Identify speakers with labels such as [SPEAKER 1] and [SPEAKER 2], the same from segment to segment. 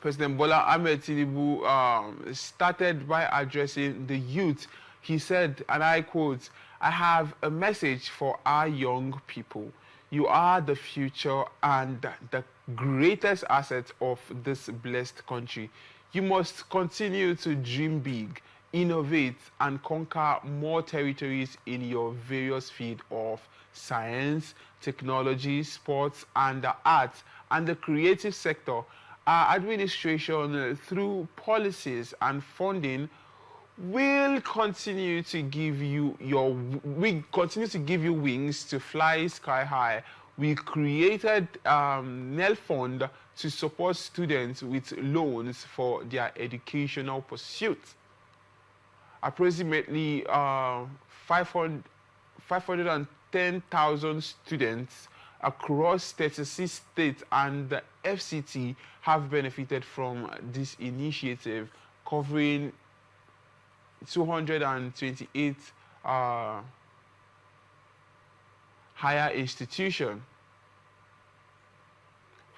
[SPEAKER 1] President Bola Ahmed Tinubu started by addressing the youth. He said, and I quote, "I have a message for our young people. You are the future and the greatest asset of this blessed country. You must continue to dream big, innovate, and conquer more territories in your various fields of science, technology, sports, and the arts, and the creative sector. Our administration, through policies and funding, will continue to give you we continue to give you wings to fly sky high. We created NEL Fund to support students with loans for their educational pursuits. Approximately 510,000 students across 36 states and the FCT have benefited from this initiative, covering 228 higher institutions.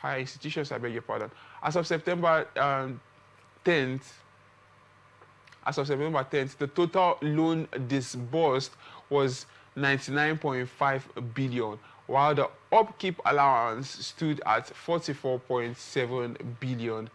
[SPEAKER 1] I beg your pardon. As of September 10th, the total loan disbursed was 99.5 billion, while the upkeep allowance stood at 44.7 billion.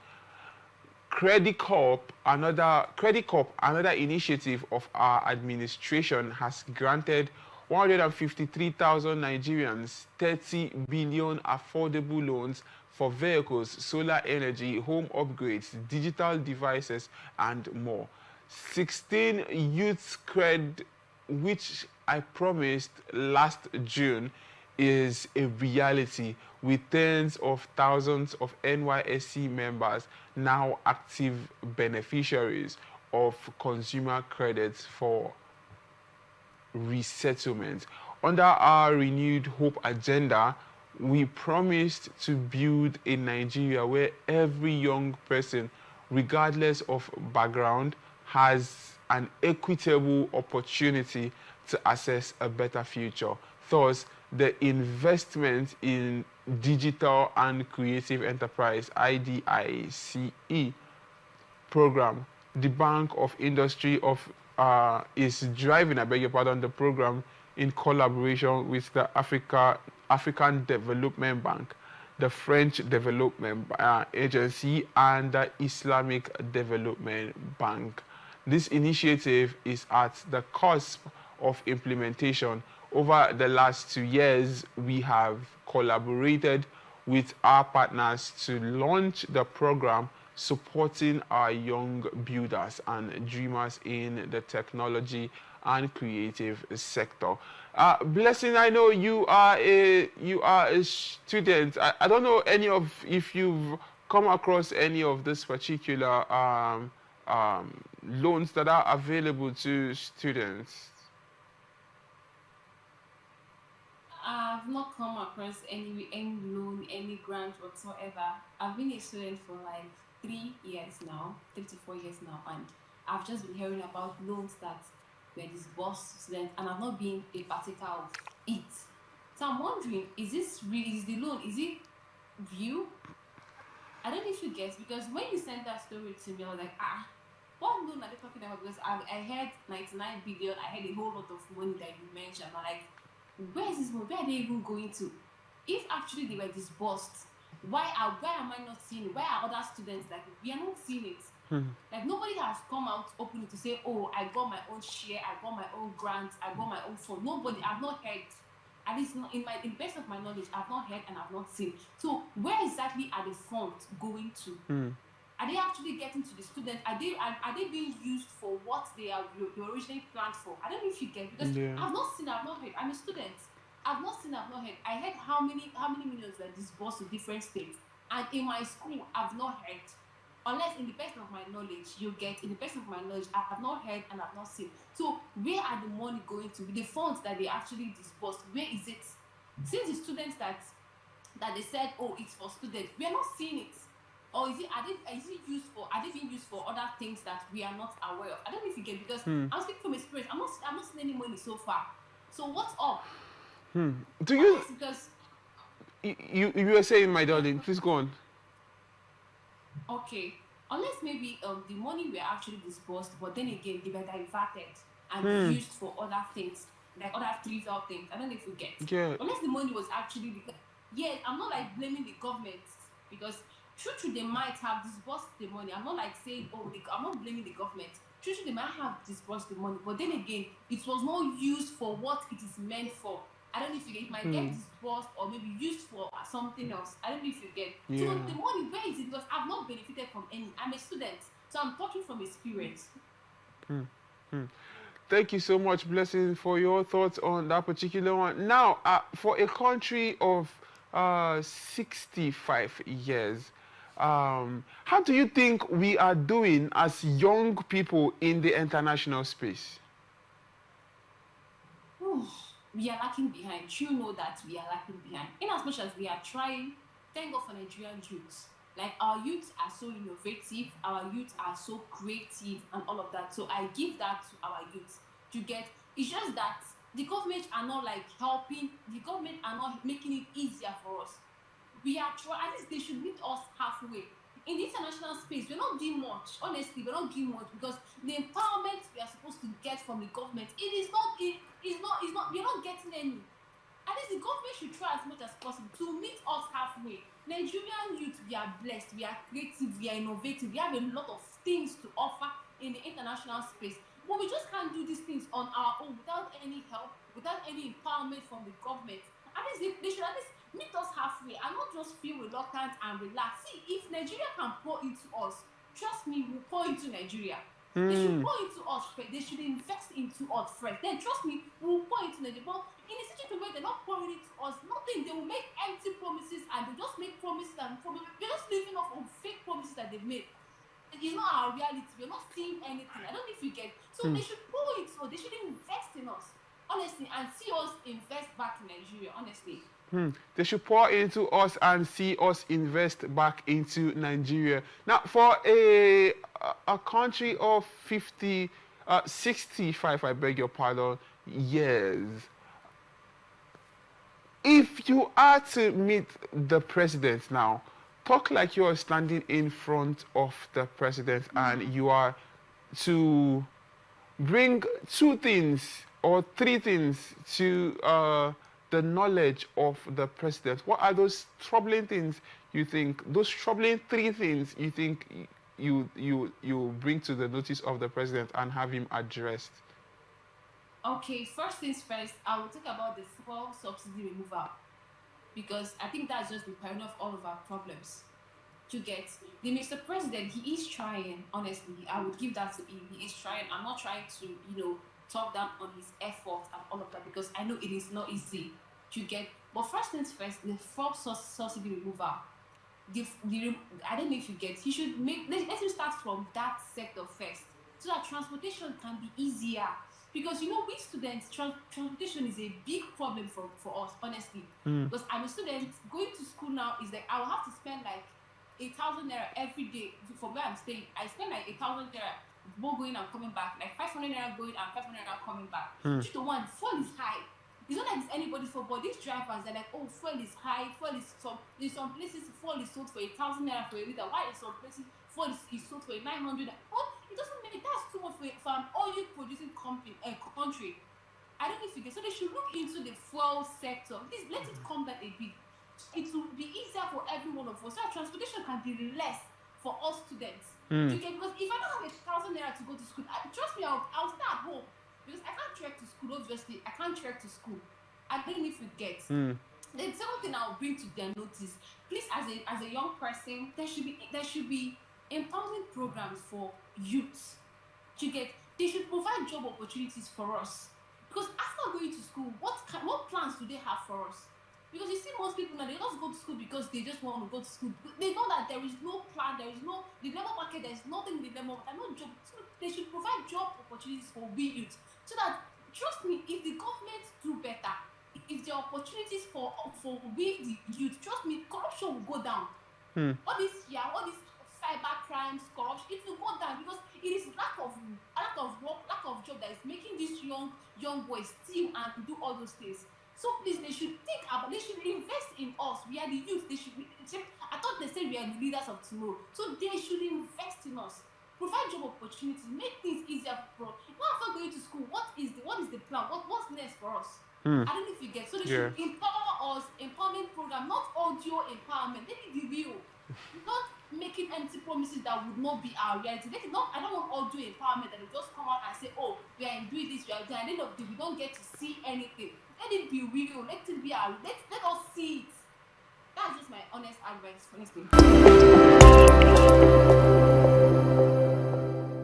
[SPEAKER 1] Credit Corp, another initiative of our administration, has granted 153,000 Nigerians 30 billion affordable loans for vehicles, solar energy, home upgrades, digital devices, and more. 16 youth cred, which I promised last June, is a reality, with tens of thousands of NYSC members now active beneficiaries of consumer credits for resettlement. Under our renewed hope agenda, we promised to build a Nigeria where every young person, regardless of background, has an equitable opportunity to access a better future. Thus, the investment in digital and creative enterprise IDICE program, the Bank of Industry is driving, the program in collaboration with the African Development Bank, the French Development Agency, and the Islamic Development Bank. This initiative is at the cusp of implementation. Over the last 2 years, we have collaborated with our partners to launch the program, supporting our young builders and dreamers in the technology and creative sector. Blessing, I know you are a student. I don't know if you've come across any of this particular loans that are available to students.
[SPEAKER 2] I've not come across any loan, any grant whatsoever. I've been a student for like 3 years now, 3 to 4 years now, and I've just been hearing about loans that were disbursed to students, and I've not been a partaker of it. So I'm wondering, is this really, is the loan, is it real? I don't know if you guess, because when you sent that story to me, I was like, what loan are they talking about? Because I heard 99 billion, I heard a whole lot of money that you mentioned. I'm like, where is this money? Where are they even going to? If actually they were disbursed, why am I not seeing it? Why are other students like, we are not seeing it? Like, nobody has come out openly to say, oh, I got my own share, I got my own grant, I got my own fund. Nobody, I've not heard. At least in the best of my knowledge, I've not heard and I've not seen. So where exactly are the funds going to? Are they actually getting to the students? Are they being used for what they originally planned for? I don't know if you get, because I've not seen, I've not heard. I'm a student. I've not seen, I've not heard. I heard how many millions were disbursed to different states, and in my school, I've not heard. Unless in the best of my knowledge, in the best of my knowledge, I have not heard and I've not seen. So where are the money going to? The funds that they actually disbursed, where is it? Since the students that they said, oh, it's for students, we are not seeing it. Or is it being used for other things that we are not aware of? I don't know if you get, because I'm speaking from experience. I'm not seeing any money so far. So what's up?
[SPEAKER 1] Do you?
[SPEAKER 2] Because
[SPEAKER 1] you were saying, my darling, please go on.
[SPEAKER 2] Okay, unless maybe the money were actually disbursed, but then again they were diverted and
[SPEAKER 1] Hmm.
[SPEAKER 2] used for other things, like other trivial things. I don't know if you get.
[SPEAKER 1] Yeah.
[SPEAKER 2] Unless the money was actually yes, I'm not like blaming the government because true they might have disbursed the money. I'm not like saying I'm not blaming the government. True they might have disbursed the money, but then again it was not used for what it is meant for. I don't know if you get. It might get
[SPEAKER 1] Hmm.
[SPEAKER 2] disbursed or maybe used for something else. I don't know if you get. So
[SPEAKER 1] Yeah.
[SPEAKER 2] the money, where is it? Because I've not benefited from any. I'm a student, so I'm talking from experience.
[SPEAKER 1] Hmm. Hmm. Thank you so much, Blessing, for your thoughts on that particular one. Now, for a country of 65 years, how do you think we are doing as young people in the international space?
[SPEAKER 2] Whew, we are lacking behind. You know that we are lacking behind. In as much as we are trying, thank God for Nigerian youths. Like our youths are so innovative, our youths are so creative and all of that. So I give that to our youths to get. It's just that the government are not like helping. The government are not making it easier for us. We are trying. At least they should meet us halfway. In the international space, we're not doing much. Honestly, we're not doing much because the empowerment we are supposed to get from the government, it is not. It's not. We're not getting any. At least the government should try as much as possible to meet us halfway. Nigerian youth, we are blessed, we are creative, we are innovative, we have a lot of things to offer in the international space. But we just can't do these things on our own without any help, without any empowerment from the government. At least they should at least meet us halfway and not just feel reluctant and relaxed. See, if Nigeria can pour into us, trust me, we'll pour into Nigeria. They should
[SPEAKER 1] Hmm.
[SPEAKER 2] pour into us first. They should invest into us first. Then trust me, we'll pour into Nigeria. But in a situation where they're not pouring into us, nothing, they will make empty promises and they just make promises and promises. They're just living off of fake promises that they've made. It's not our reality. We're not seeing anything. I don't know if you get. So
[SPEAKER 1] Hmm.
[SPEAKER 2] they should pour into us. They should invest in us, honestly, and see us invest back in Nigeria, honestly.
[SPEAKER 1] Hmm. They should pour into us and see us invest back into Nigeria. Now, for a country of 50, 65, I beg your pardon, years, if you are to meet the president now, talk like you're standing in front of the president and
[SPEAKER 2] Hmm.
[SPEAKER 1] you are to bring two things or three things to the knowledge of the president. What are those troubling things you think? Those troubling three things you think you bring to the notice of the president and have him addressed?
[SPEAKER 2] Okay, first things first, I will talk about the fuel subsidy removal because I think that's just the pioneer of all of our problems. To get the Mr. President, he is trying. Honestly, I would give that to him. He is trying. I'm not trying to, talk down on his effort and all of that because I know it is not easy to get. But first things first, the fuel subsidy removal. I don't know if you get. He should make. Let him start from that sector first, so that transportation can be easier. Because we students, transportation is a big problem for us, honestly.
[SPEAKER 1] Hmm.
[SPEAKER 2] Because I'm a student, going to school now is like I will have to spend like 8,000 naira every day from where I'm staying. I spend like 8,000 naira both going and coming back, like 500 naira going and 500 naira coming back.
[SPEAKER 1] Hmm.
[SPEAKER 2] Due to one, fuel is high. It's not like it's anybody's fault, but these drivers they're like, oh, fuel is high. Fuel is some in some places fuel is sold for 1,000 naira for a liter. Why in some places fuel is sold for 900? But it doesn't make that's too much for an oil producing company country. I don't know if you get. So they should look into the fuel sector. Please let it come down a bit. It will be easier for every one of us. So that transportation can be less for us students.
[SPEAKER 1] Hmm.
[SPEAKER 2] To get because if I don't have 1,000 naira to go to school, trust me, I'll stay at home because I can't trek to school. Obviously, I can't trek to school. I don't know if you get.
[SPEAKER 1] Hmm.
[SPEAKER 2] The second thing I'll bring to their notice, please, as a young person, there should be empowering programs for youths. To get, they should provide job opportunities for us. Because after going to school, what plans do they have for us? Because you see most people now they just go to school because they just want to go to school. They know that there is no plan, there is no the labor market, there is nothing in the labor market, no job. So they should provide job opportunities for we youth so that trust me, if the government do better, if there are opportunities for we the youth, trust me, corruption will go down.
[SPEAKER 1] Hmm.
[SPEAKER 2] All these cyber crimes, corruption, it will go down because it is lack of work, lack of job that is making these young boys steal and do all those things. So please, they should think about. They should invest in us. We are the youth. I thought they said we are the leaders of tomorrow. So they should invest in us, provide job opportunities, make things easier for us. Now after going to school, what is the plan? What's next for us? I don't know if you get. So they
[SPEAKER 1] Yeah.
[SPEAKER 2] should empower us, empowerment program, not audio empowerment. Let it be real, not making empty promises that would not be our reality. Let it not. I don't want audio empowerment that will just come out and say, "Oh, we are doing this, we are doing." At the end of the day, we don't get to see anything. Let it be real. Let it be our. Let us see it. That's just my honest advice, honestly.